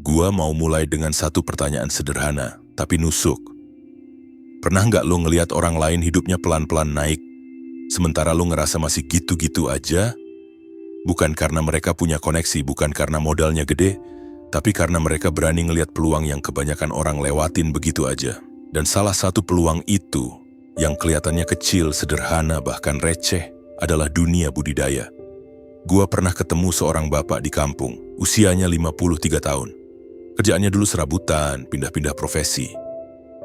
Gua mau mulai dengan satu pertanyaan sederhana, tapi nusuk. Pernah nggak lo ngelihat orang lain hidupnya pelan-pelan naik, sementara lo ngerasa masih gitu-gitu aja? Bukan karena mereka punya koneksi, bukan karena modalnya gede, tapi karena mereka berani ngelihat peluang yang kebanyakan orang lewatin begitu aja. Dan salah satu peluang itu, yang kelihatannya kecil, sederhana, bahkan receh, adalah dunia budidaya. Gua pernah ketemu seorang bapak di kampung, usianya 53 tahun. Kerjaannya dulu serabutan, pindah-pindah profesi.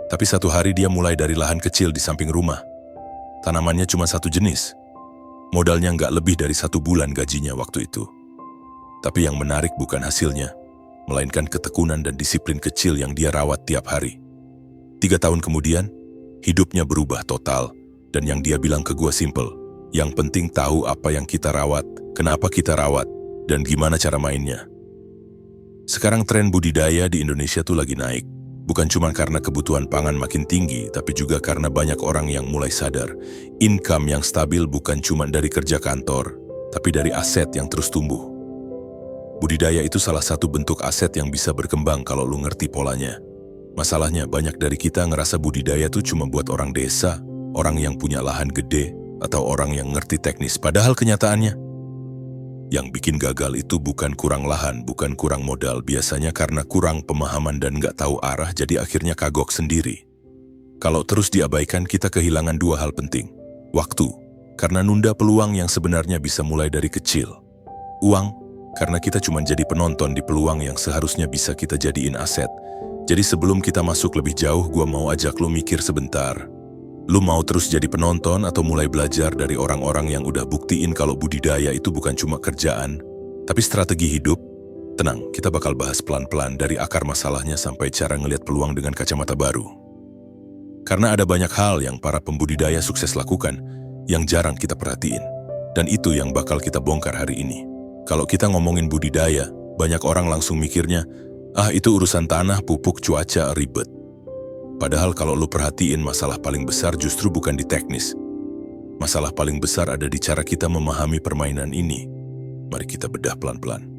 Tapi satu hari dia mulai dari lahan kecil di samping rumah. Tanamannya cuma satu jenis. Modalnya nggak lebih dari 1 bulan gajinya waktu itu. Tapi yang menarik bukan hasilnya, melainkan ketekunan dan disiplin kecil yang dia rawat tiap hari. 3 tahun kemudian, hidupnya berubah total. Dan yang dia bilang ke gua simple, yang penting tahu apa yang kita rawat, kenapa kita rawat, dan gimana cara mainnya. Sekarang tren budidaya di Indonesia tuh lagi naik. Bukan cuma karena kebutuhan pangan makin tinggi, tapi juga karena banyak orang yang mulai sadar. Income yang stabil bukan cuma dari kerja kantor, tapi dari aset yang terus tumbuh. Budidaya itu salah satu bentuk aset yang bisa berkembang kalau lu ngerti polanya. Masalahnya banyak dari kita ngerasa budidaya tuh cuma buat orang desa, orang yang punya lahan gede, atau orang yang ngerti teknis. Padahal kenyataannya, yang bikin gagal itu bukan kurang lahan, bukan kurang modal, biasanya karena kurang pemahaman dan nggak tahu arah, jadi akhirnya kagok sendiri. Kalau terus diabaikan, kita kehilangan 2 hal penting. Waktu, karena nunda peluang yang sebenarnya bisa mulai dari kecil. Uang, karena kita cuma jadi penonton di peluang yang seharusnya bisa kita jadiin aset. Jadi sebelum kita masuk lebih jauh, gua mau ajak lo mikir sebentar. Lu mau terus jadi penonton atau mulai belajar dari orang-orang yang udah buktiin kalau budidaya itu bukan cuma kerjaan, tapi strategi hidup? Tenang, kita bakal bahas pelan-pelan dari akar masalahnya sampai cara ngelihat peluang dengan kacamata baru. Karena ada banyak hal yang para pembudidaya sukses lakukan yang jarang kita perhatiin. Dan itu yang bakal kita bongkar hari ini. Kalau kita ngomongin budidaya, banyak orang langsung mikirnya, itu urusan tanah, pupuk, cuaca, ribet. Padahal kalau lu perhatiin, masalah paling besar justru bukan di teknis. Masalah paling besar ada di cara kita memahami permainan ini. Mari kita bedah pelan-pelan.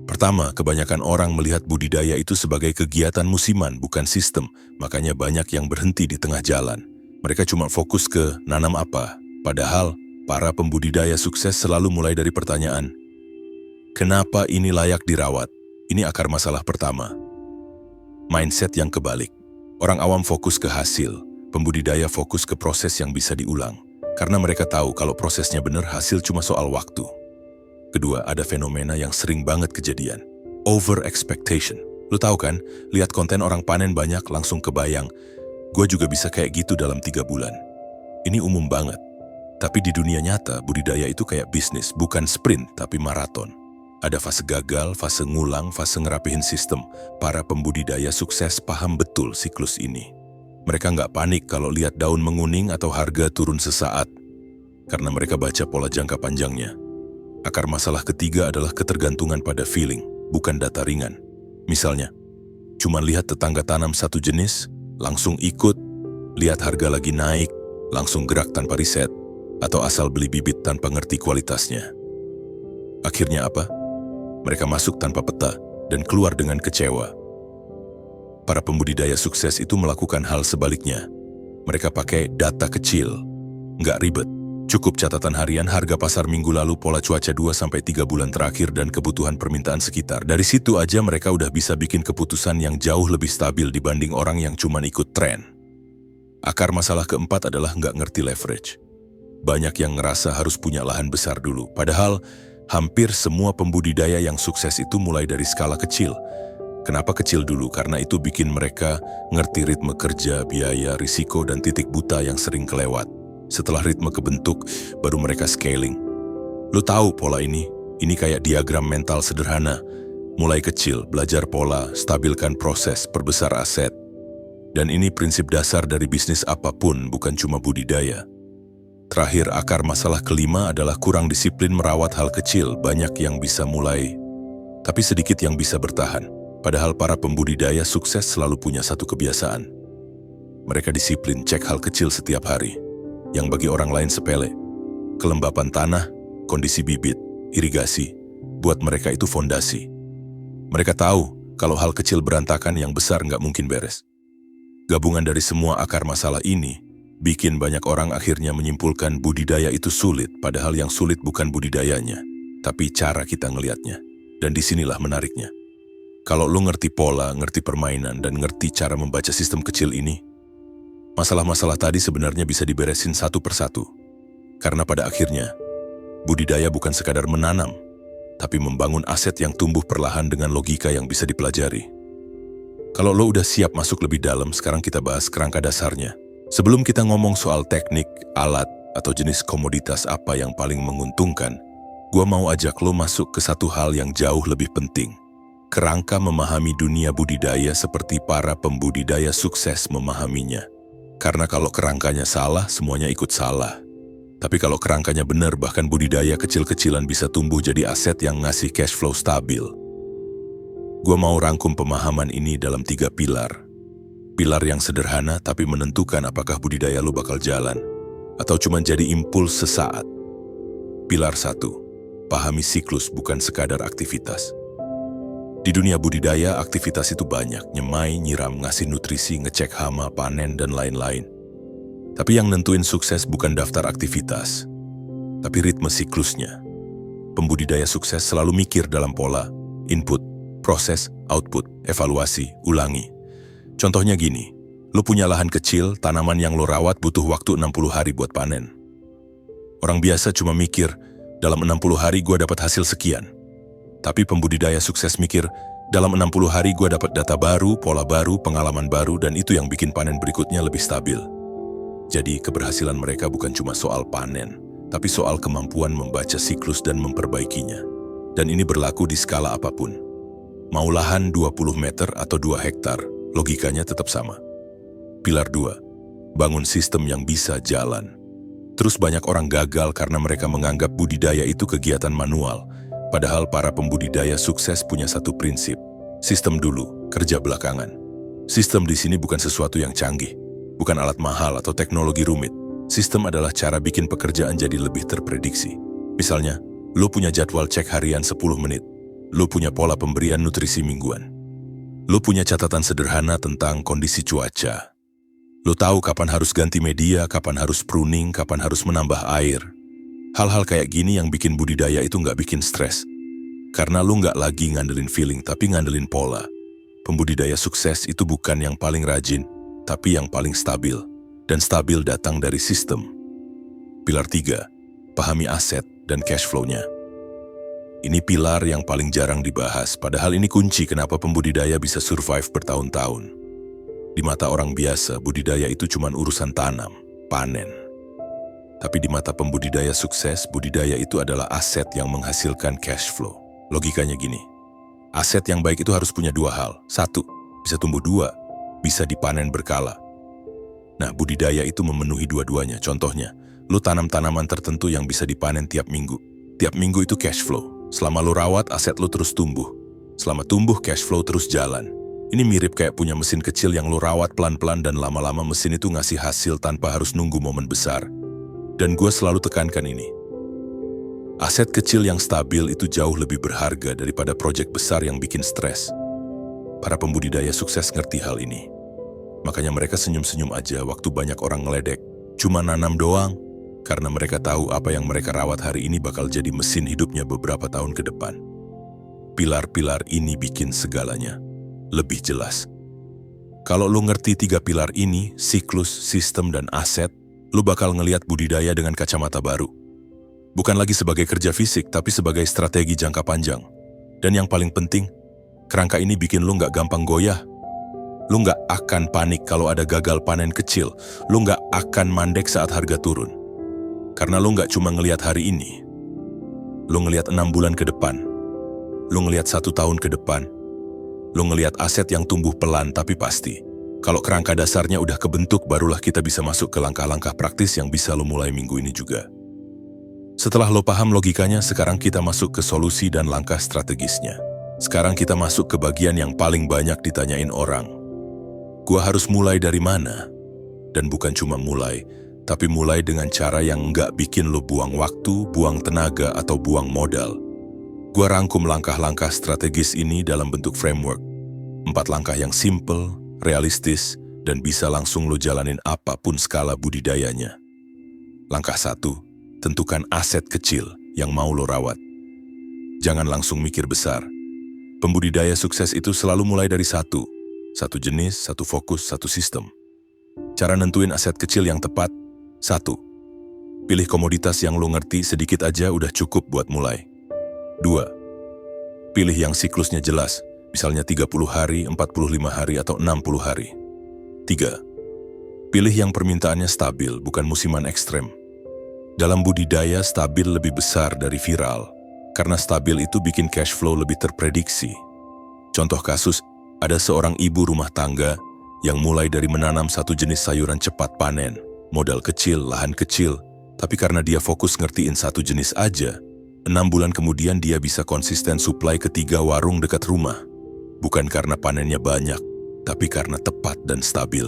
Pertama, kebanyakan orang melihat budidaya itu sebagai kegiatan musiman, bukan sistem. Makanya banyak yang berhenti di tengah jalan. Mereka cuma fokus ke nanam apa. Padahal, para pembudidaya sukses selalu mulai dari pertanyaan, kenapa ini layak dirawat? Ini akar masalah pertama. Mindset yang kebalik. Orang awam fokus ke hasil, pembudidaya fokus ke proses yang bisa diulang. Karena mereka tahu kalau prosesnya benar, hasil cuma soal waktu. Kedua, ada fenomena yang sering banget kejadian. Over expectation. Lu tahu kan, lihat konten orang panen banyak langsung kebayang, gue juga bisa kayak gitu dalam 3 bulan. Ini umum banget. Tapi di dunia nyata, budidaya itu kayak bisnis, bukan sprint, tapi maraton. Ada fase gagal, fase ngulang, fase ngerapihin sistem. Para pembudidaya sukses paham betul siklus ini. Mereka nggak panik kalau lihat daun menguning atau harga turun sesaat, karena mereka baca pola jangka panjangnya. Akar masalah ketiga adalah ketergantungan pada feeling, bukan data ringan. Misalnya, cuma lihat tetangga tanam satu jenis, langsung ikut, lihat harga lagi naik, langsung gerak tanpa riset, atau asal beli bibit tanpa ngerti kualitasnya. Akhirnya apa? Mereka masuk tanpa peta dan keluar dengan kecewa. Para pembudidaya sukses itu melakukan hal sebaliknya. Mereka pakai data kecil, nggak ribet. Cukup catatan harian, harga pasar minggu lalu, pola cuaca 2-3 bulan terakhir, dan kebutuhan permintaan sekitar. Dari situ aja mereka udah bisa bikin keputusan yang jauh lebih stabil dibanding orang yang cuma ikut tren. Akar masalah keempat adalah nggak ngerti leverage. Banyak yang ngerasa harus punya lahan besar dulu, padahal hampir semua pembudidaya yang sukses itu mulai dari skala kecil. Kenapa kecil dulu? Karena itu bikin mereka ngerti ritme kerja, biaya, risiko, dan titik buta yang sering kelewat. Setelah ritme kebentuk, baru mereka scaling. Lu tahu pola ini? Ini kayak diagram mental sederhana. Mulai kecil, belajar pola, stabilkan proses, perbesar aset. Dan ini prinsip dasar dari bisnis apapun, bukan cuma budidaya. Terakhir, akar masalah kelima adalah kurang disiplin merawat hal kecil. Banyak yang bisa mulai, tapi sedikit yang bisa bertahan. Padahal para pembudidaya sukses selalu punya satu kebiasaan. Mereka disiplin cek hal kecil setiap hari, yang bagi orang lain sepele. Kelembapan tanah, kondisi bibit, irigasi, buat mereka itu fondasi. Mereka tahu Kalau hal kecil berantakan, yang besar nggak mungkin beres. Gabungan dari semua akar masalah ini bikin banyak orang akhirnya menyimpulkan budidaya itu sulit, padahal yang sulit bukan budidayanya, tapi cara kita ngelihatnya. Dan disinilah menariknya. Kalau lu ngerti pola, ngerti permainan, dan ngerti cara membaca sistem kecil ini, masalah-masalah tadi sebenarnya bisa diberesin satu persatu. Karena pada akhirnya, budidaya bukan sekadar menanam, tapi membangun aset yang tumbuh perlahan dengan logika yang bisa dipelajari. Kalau lo udah siap masuk lebih dalam, sekarang kita bahas kerangka dasarnya. Sebelum kita ngomong soal teknik, alat, atau jenis komoditas apa yang paling menguntungkan, gua mau ajak lo masuk ke satu hal yang jauh lebih penting. Kerangka memahami dunia budidaya seperti para pembudidaya sukses memahaminya. Karena kalau kerangkanya salah, semuanya ikut salah. Tapi kalau kerangkanya benar, bahkan budidaya kecil-kecilan bisa tumbuh jadi aset yang ngasih cash flow stabil. Gua mau rangkum pemahaman ini dalam 3 pilar. Pilar yang sederhana tapi menentukan apakah budidaya lo bakal jalan atau cuma jadi impuls sesaat. Pilar 1. Pahami siklus bukan sekadar aktivitas. Di dunia budidaya, aktivitas itu banyak. Nyemai, nyiram, ngasih nutrisi, ngecek hama, panen, dan lain-lain. Tapi yang nentuin sukses bukan daftar aktivitas, tapi ritme siklusnya. Pembudidaya sukses selalu mikir dalam pola, input, proses, output, evaluasi, ulangi. Contohnya gini, lo punya lahan kecil, tanaman yang lo rawat butuh waktu 60 hari buat panen. Orang biasa cuma mikir, dalam 60 hari gue dapat hasil sekian. Tapi pembudidaya sukses mikir, dalam 60 hari gue dapat data baru, pola baru, pengalaman baru, dan itu yang bikin panen berikutnya lebih stabil. Jadi keberhasilan mereka bukan cuma soal panen, tapi soal kemampuan membaca siklus dan memperbaikinya. Dan ini berlaku di skala apapun. Mau lahan 20 meter atau 2 hektar, logikanya tetap sama. Pilar 2. Bangun sistem yang bisa jalan. Terus banyak orang gagal karena mereka menganggap budidaya itu kegiatan manual. Padahal para pembudidaya sukses punya satu prinsip. Sistem dulu, kerja belakangan. Sistem di sini bukan sesuatu yang canggih. Bukan alat mahal atau teknologi rumit. Sistem adalah cara bikin pekerjaan jadi lebih terprediksi. Misalnya, lo punya jadwal cek harian 10 menit. Lo punya pola pemberian nutrisi mingguan. Lo punya catatan sederhana tentang kondisi cuaca. Lo tahu kapan harus ganti media, kapan harus pruning, kapan harus menambah air. Hal-hal kayak gini yang bikin budidaya itu nggak bikin stres. Karena lo nggak lagi ngandelin feeling, tapi ngandelin pola. Pembudidaya sukses itu bukan yang paling rajin, tapi yang paling stabil. Dan stabil datang dari sistem. Pilar 3. Pahami aset dan cash flow-nya. Ini pilar yang paling jarang dibahas, padahal ini kunci kenapa pembudidaya bisa survive bertahun-tahun. Di mata orang biasa, budidaya itu cuma urusan tanam, panen. Tapi di mata pembudidaya sukses, budidaya itu adalah aset yang menghasilkan cash flow. Logikanya gini, aset yang baik itu harus punya 2 hal. 1, bisa tumbuh. 2, bisa dipanen berkala. Nah, budidaya itu memenuhi dua-duanya. Contohnya, lu tanam tanaman tertentu yang bisa dipanen tiap minggu. Tiap minggu itu cash flow. Selama lu rawat, aset lu terus tumbuh. Selama tumbuh, cash flow terus jalan. Ini mirip kayak punya mesin kecil yang lu rawat pelan-pelan dan lama-lama mesin itu ngasih hasil tanpa harus nunggu momen besar. Dan gue selalu tekankan ini. Aset kecil yang stabil itu jauh lebih berharga daripada proyek besar yang bikin stres. Para pembudidaya sukses ngerti hal ini. Makanya mereka senyum-senyum aja waktu banyak orang ngeledek. Cuma nanam doang. Karena mereka tahu apa yang mereka rawat hari ini bakal jadi mesin hidupnya beberapa tahun ke depan. Pilar-pilar ini bikin segalanya lebih jelas. Kalau lu ngerti 3 pilar ini, siklus, sistem, dan aset, lu bakal ngelihat budidaya dengan kacamata baru. Bukan lagi sebagai kerja fisik, tapi sebagai strategi jangka panjang. Dan yang paling penting, kerangka ini bikin lu nggak gampang goyah. Lu nggak akan panik kalau ada gagal panen kecil. Lu nggak akan mandek saat harga turun. Karena lo nggak cuma ngelihat hari ini, lo ngelihat 6 bulan ke depan, lo ngelihat 1 tahun ke depan, lo ngelihat aset yang tumbuh pelan tapi pasti. Kalau kerangka dasarnya udah kebentuk, barulah kita bisa masuk ke langkah-langkah praktis yang bisa lo mulai minggu ini juga. Setelah lo paham logikanya, sekarang kita masuk ke solusi dan langkah strategisnya. Sekarang kita masuk ke bagian yang paling banyak ditanyain orang. Gua harus mulai dari mana? Dan bukan cuma mulai, tapi mulai dengan cara yang nggak bikin lo buang waktu, buang tenaga, atau buang modal. Gua rangkum langkah-langkah strategis ini dalam bentuk framework. 4 langkah yang simple, realistis, dan bisa langsung lo jalanin apapun skala budidayanya. Langkah 1, tentukan aset kecil yang mau lo rawat. Jangan langsung mikir besar. Pembudidaya sukses itu selalu mulai dari satu jenis, satu fokus, satu sistem. Cara nentuin aset kecil yang tepat: 1. Pilih komoditas yang lo ngerti sedikit aja udah cukup buat mulai. 2. Pilih yang siklusnya jelas, misalnya 30 hari, 45 hari, atau 60 hari. 3. Pilih yang permintaannya stabil, bukan musiman ekstrem. Dalam budidaya, stabil lebih besar dari viral, karena stabil itu bikin cash flow lebih terprediksi. Contoh kasus, ada seorang ibu rumah tangga yang mulai dari menanam satu jenis sayuran cepat panen, modal kecil, lahan kecil, tapi karena dia fokus ngertiin satu jenis aja, 6 bulan kemudian dia bisa konsisten supply ke 3 warung dekat rumah. Bukan karena panennya banyak, tapi karena tepat dan stabil.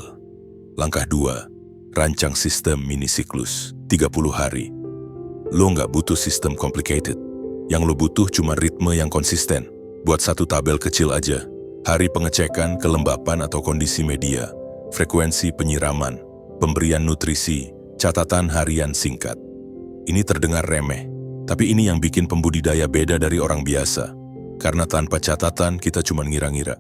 Langkah 2, rancang sistem mini siklus, 30 hari. Lo nggak butuh sistem complicated. Yang lo butuh cuma ritme yang konsisten. Buat satu tabel kecil aja. Hari pengecekan, kelembapan atau kondisi media, frekuensi penyiraman, pemberian nutrisi, catatan harian singkat. Ini terdengar remeh, tapi ini yang bikin pembudidaya beda dari orang biasa. Karena tanpa catatan kita cuma ngira-ngira.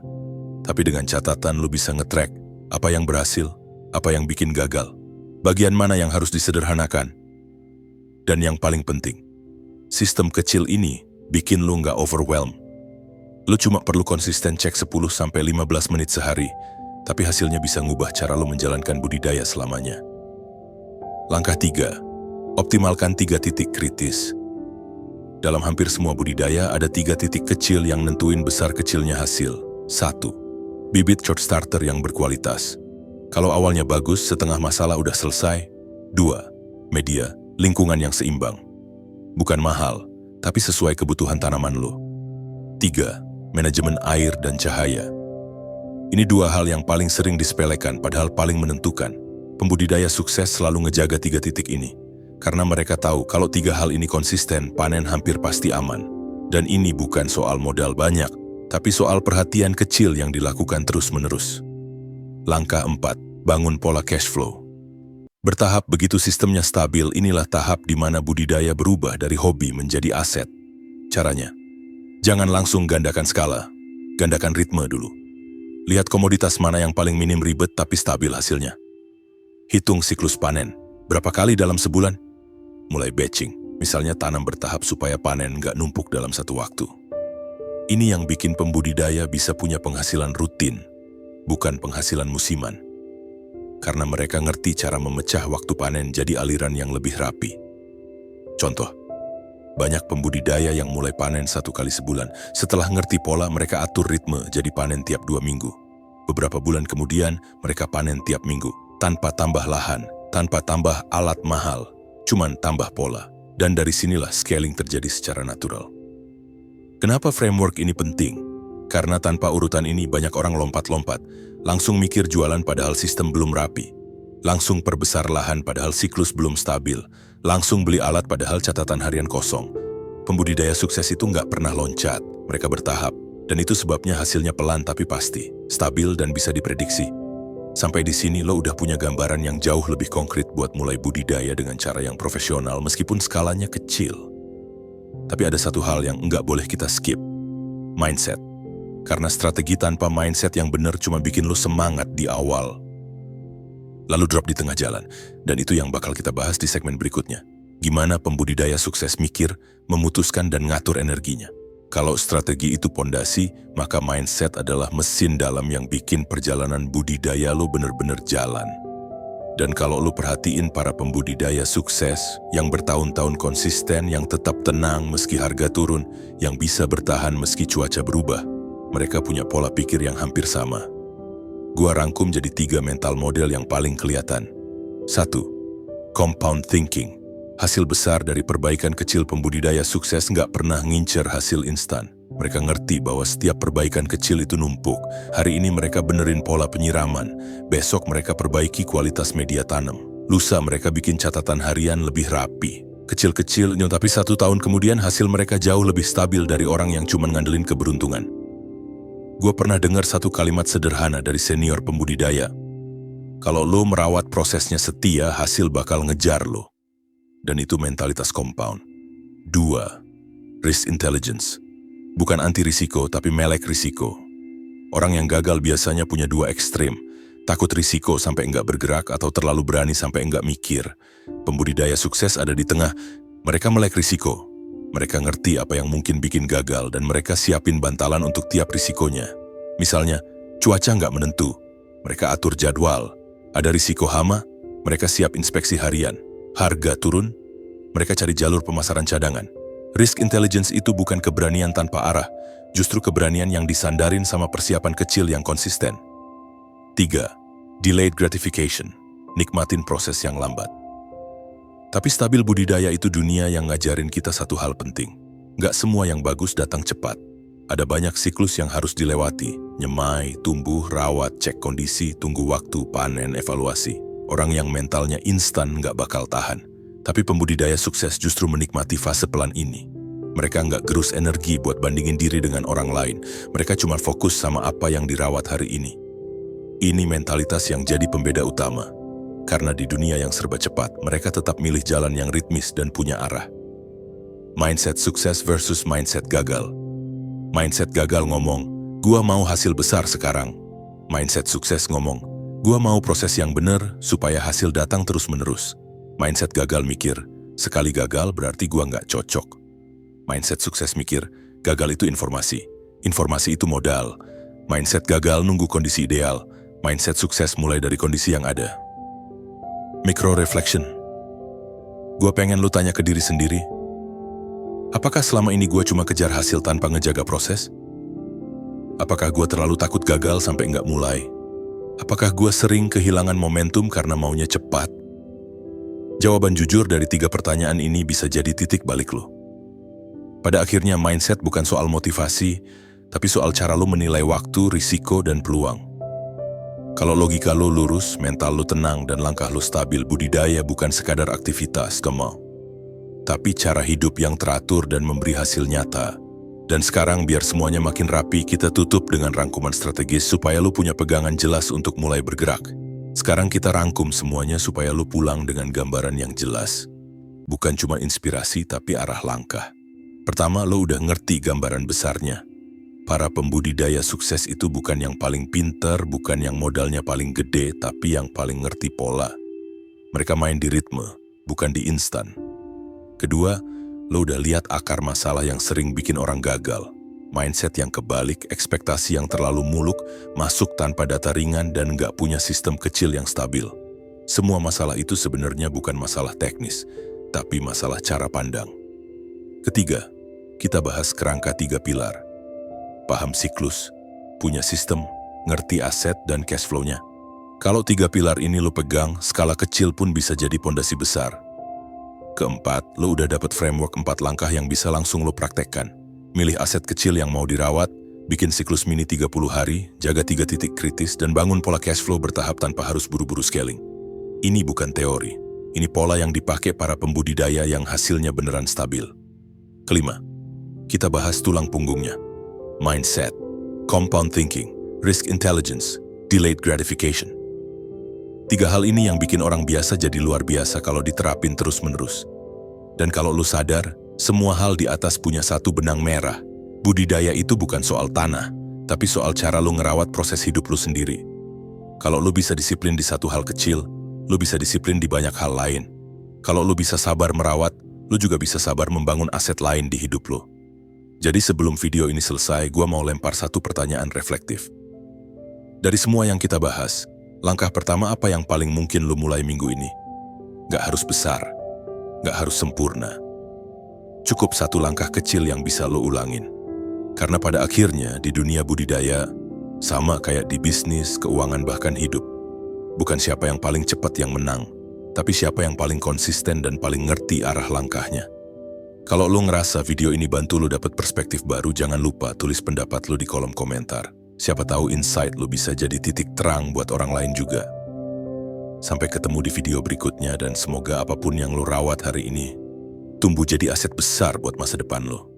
Tapi dengan catatan lo bisa nge-track apa yang berhasil, apa yang bikin gagal, bagian mana yang harus disederhanakan. Dan yang paling penting, sistem kecil ini bikin lo nggak overwhelm. Lo cuma perlu konsisten cek 10-15 menit sehari, tapi hasilnya bisa ngubah cara lo menjalankan budidaya selamanya. Langkah 3, optimalkan 3 titik kritis. Dalam hampir semua budidaya ada 3 titik kecil yang nentuin besar kecilnya hasil. 1. Bibit short starter yang berkualitas. Kalau awalnya bagus, setengah masalah udah selesai. 2. Media, lingkungan yang seimbang. Bukan mahal, tapi sesuai kebutuhan tanaman lo. 3. Manajemen air dan cahaya. Ini 2 hal yang paling sering disepelekan, padahal paling menentukan. Pembudidaya sukses selalu ngejaga 3 titik ini. Karena mereka tahu kalau 3 hal ini konsisten, panen hampir pasti aman. Dan ini bukan soal modal banyak, tapi soal perhatian kecil yang dilakukan terus-menerus. Langkah 4, bangun pola cash flow. Bertahap begitu sistemnya stabil, inilah tahap di mana budidaya berubah dari hobi menjadi aset. Caranya, jangan langsung gandakan skala, gandakan ritme dulu. Lihat komoditas mana yang paling minim ribet tapi stabil hasilnya. Hitung siklus panen, berapa kali dalam sebulan? Mulai batching, misalnya tanam bertahap supaya panen nggak numpuk dalam satu waktu. Ini yang bikin pembudidaya bisa punya penghasilan rutin, bukan penghasilan musiman. Karena mereka ngerti cara memecah waktu panen jadi aliran yang lebih rapi. Contoh, banyak pembudidaya yang mulai panen 1 kali sebulan. Setelah ngerti pola, mereka atur ritme jadi panen tiap 2 minggu. Beberapa bulan kemudian, mereka panen tiap minggu. Tanpa tambah lahan, tanpa tambah alat mahal, cuman tambah pola. Dan dari sinilah scaling terjadi secara natural. Kenapa framework ini penting? Karena tanpa urutan ini banyak orang lompat-lompat, langsung mikir jualan padahal sistem belum rapi, langsung perbesar lahan padahal siklus belum stabil, langsung beli alat padahal catatan harian kosong. Pembudidaya sukses itu nggak pernah loncat, mereka bertahap, dan itu sebabnya hasilnya pelan tapi pasti, stabil dan bisa diprediksi. Sampai di sini lo udah punya gambaran yang jauh lebih konkret buat mulai budidaya dengan cara yang profesional meskipun skalanya kecil. Tapi ada satu hal yang nggak boleh kita skip, mindset. Karena strategi tanpa mindset yang benar cuma bikin lo semangat di awal, lalu drop di tengah jalan. Dan itu yang bakal kita bahas di segmen berikutnya. Gimana pembudidaya sukses mikir, memutuskan dan ngatur energinya. Kalau strategi itu pondasi, maka mindset adalah mesin dalam yang bikin perjalanan budidaya lo bener-bener jalan. Dan kalau lo perhatiin para pembudidaya sukses, yang bertahun-tahun konsisten, yang tetap tenang meski harga turun, yang bisa bertahan meski cuaca berubah, mereka punya pola pikir yang hampir sama. Gua rangkum jadi 3 mental model yang paling kelihatan. 1. Compound thinking. Hasil besar dari perbaikan kecil. Pembudidaya sukses nggak pernah ngincer hasil instan. Mereka ngerti bahwa setiap perbaikan kecil itu numpuk. Hari ini mereka benerin pola penyiraman. Besok mereka perbaiki kualitas media tanam. Lusa mereka bikin catatan harian lebih rapi. Kecil-kecil, tapi 1 tahun kemudian hasil mereka jauh lebih stabil dari orang yang cuma ngandelin keberuntungan. Gue pernah dengar satu kalimat sederhana dari senior pembudidaya. Kalau lo merawat prosesnya setia, hasil bakal ngejar lo. Dan itu mentalitas compound. 2. Risk intelligence. Bukan anti risiko, tapi melek risiko. Orang yang gagal biasanya punya dua ekstrim. Takut risiko sampai enggak bergerak atau terlalu berani sampai enggak mikir. Pembudidaya sukses ada di tengah. Mereka melek risiko. Mereka ngerti apa yang mungkin bikin gagal dan mereka siapin bantalan untuk tiap risikonya. Misalnya, cuaca nggak menentu. Mereka atur jadwal. Ada risiko hama, mereka siap inspeksi harian. Harga turun, mereka cari jalur pemasaran cadangan. Risk intelligence itu bukan keberanian tanpa arah, justru keberanian yang disandarin sama persiapan kecil yang konsisten. 3. Delayed gratification. Nikmatin proses yang lambat. Tapi stabil budidaya itu dunia yang ngajarin kita satu hal penting. Nggak semua yang bagus datang cepat. Ada banyak siklus yang harus dilewati. Nyemai, tumbuh, rawat, cek kondisi, tunggu waktu, panen, evaluasi. Orang yang mentalnya instan nggak bakal tahan. Tapi pembudidaya sukses justru menikmati fase pelan ini. Mereka nggak gerus energi buat bandingin diri dengan orang lain. Mereka cuma fokus sama apa yang dirawat hari ini. Ini mentalitas yang jadi pembeda utama. Karena di dunia yang serba cepat, mereka tetap milih jalan yang ritmis dan punya arah. Mindset sukses versus mindset gagal. Mindset gagal ngomong, gua mau hasil besar sekarang. Mindset sukses ngomong, gua mau proses yang benar supaya hasil datang terus-menerus. Mindset gagal mikir, sekali gagal berarti gua nggak cocok. Mindset sukses mikir, gagal itu informasi. Informasi itu modal. Mindset gagal nunggu kondisi ideal. Mindset sukses mulai dari kondisi yang ada. Micro-reflection. Gua pengen lu tanya ke diri sendiri. Apakah selama ini gua cuma kejar hasil tanpa ngejaga proses? Apakah gua terlalu takut gagal sampai nggak mulai? Apakah gua sering kehilangan momentum karena maunya cepat? Jawaban jujur dari 3 pertanyaan ini bisa jadi titik balik lu. Pada akhirnya mindset bukan soal motivasi, tapi soal cara lu menilai waktu, risiko, dan peluang. Kalau logika lo lurus, mental lo tenang, dan langkah lo stabil, budidaya bukan sekadar aktivitas, tapi cara hidup yang teratur dan memberi hasil nyata. Dan sekarang biar semuanya makin rapi, kita tutup dengan rangkuman strategis supaya lo punya pegangan jelas untuk mulai bergerak. Sekarang kita rangkum semuanya supaya lo pulang dengan gambaran yang jelas. Bukan cuma inspirasi, tapi arah langkah. Pertama, lo udah ngerti gambaran besarnya. Para pembudidaya sukses itu bukan yang paling pintar, bukan yang modalnya paling gede, tapi yang paling ngerti pola. Mereka main di ritme, bukan di instan. Kedua, lo udah lihat akar masalah yang sering bikin orang gagal. Mindset yang kebalik, ekspektasi yang terlalu muluk, masuk tanpa data ringan dan nggak punya sistem kecil yang stabil. Semua masalah itu sebenarnya bukan masalah teknis, tapi masalah cara pandang. Ketiga, kita bahas kerangka 3 pilar. Paham siklus, punya sistem, ngerti aset dan cash flow-nya. Kalau 3 pilar ini lo pegang, skala kecil pun bisa jadi pondasi besar. Keempat, lo udah dapat framework 4 langkah yang bisa langsung lo praktekkan. Milih aset kecil yang mau dirawat, bikin siklus mini 30 hari, jaga 3 titik kritis, dan bangun pola cash flow bertahap tanpa harus buru-buru scaling. Ini bukan teori, ini pola yang dipakai para pembudidaya yang hasilnya beneran stabil. Kelima, kita bahas tulang punggungnya. Mindset, compound thinking, risk intelligence, delayed gratification. 3 hal ini yang bikin orang biasa jadi luar biasa kalau diterapin terus-menerus. Dan kalau lu sadar, semua hal di atas punya satu benang merah. Budidaya itu bukan soal tanah, tapi soal cara lu ngerawat proses hidup lu sendiri. Kalau lu bisa disiplin di satu hal kecil, lu bisa disiplin di banyak hal lain. Kalau lu bisa sabar merawat, lu juga bisa sabar membangun aset lain di hidup lu. Jadi sebelum video ini selesai, gua mau lempar satu pertanyaan reflektif. Dari semua yang kita bahas, langkah pertama apa yang paling mungkin lo mulai minggu ini? Gak harus besar, gak harus sempurna. Cukup satu langkah kecil yang bisa lo ulangin. Karena pada akhirnya di dunia budidaya, sama kayak di bisnis, keuangan, bahkan hidup. Bukan siapa yang paling cepat yang menang, tapi siapa yang paling konsisten dan paling ngerti arah langkahnya. Kalau lo ngerasa video ini bantu lo dapat perspektif baru, jangan lupa tulis pendapat lo di kolom komentar. Siapa tahu insight lo bisa jadi titik terang buat orang lain juga. Sampai ketemu di video berikutnya dan semoga apapun yang lo rawat hari ini tumbuh jadi aset besar buat masa depan lo.